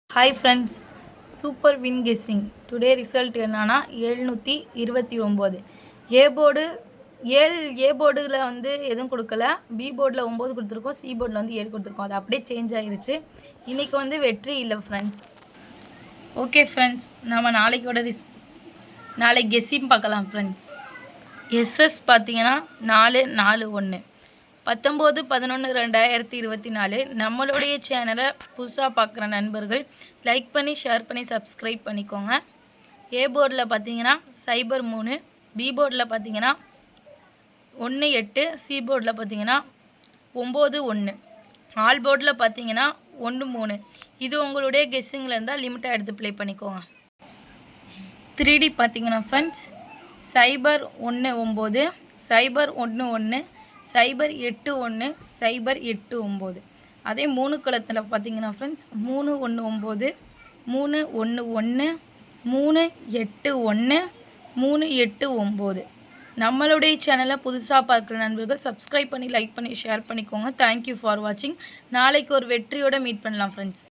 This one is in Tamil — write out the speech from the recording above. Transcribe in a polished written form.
Hi friends, super win guessing. Today result என்னன்னா 729. A போர்டு ஏ போர்டில் வந்து எதுவும் கொடுக்கல, பி போர்டில் 9 கொடுத்துருக்கோம், சி போர்டில் வந்து 7 கொடுத்துருக்கோம். அது அப்படியே சேஞ்ச் ஆகிருச்சு. இன்றைக்கி வந்து வெற்றி இல்லை ஃப்ரெண்ட்ஸ். ஓகே ஃப்ரெண்ட்ஸ், நம்ம நாளைக்கு கெஸ்ஸிங் பார்க்கலாம் ஃப்ரெண்ட்ஸ். எஸ்எஸ் பார்த்தீங்கன்னா 441 19/11/2024. நம்மளுடைய சேனலை புதுசாக பார்க்குற நண்பர்கள் லைக் பண்ணி ஷேர் பண்ணி சப்ஸ்கிரைப் பண்ணிக்கோங்க. ஏ போர்டில் பார்த்தீங்கன்னா 03, பி போர்டில் பார்த்தீங்கன்னா 18, சி போர்டில் பார்த்தீங்கன்னா 91, ஆல் போர்டில் பார்த்தீங்கன்னா 13. இது உங்களுடைய கெஸ்ஸிங்கில் இருந்தால் லிமிட்டாக எடுத்து ப்ளே பண்ணிக்கோங்க. 3D பார்த்தீங்கன்னா ஃப்ரெண்ட்ஸ் 019, 011, 081, 089. அதே 3 களத்தில் பார்த்தீங்கன்னா ஃப்ரெண்ட்ஸ் 319, 311, 381, 389. நம்மளுடைய சேனலை புதுசாக பார்க்குற நண்பர்கள் சப்ஸ்கிரைப் பண்ணி லைக் பண்ணி ஷேர் பண்ணிக்கோங்க. தேங்க்யூ ஃபார் வாட்சிங். நாளைக்கு ஒரு வெற்றியோடு மீட் பண்ணலாம் ஃப்ரெண்ட்ஸ்.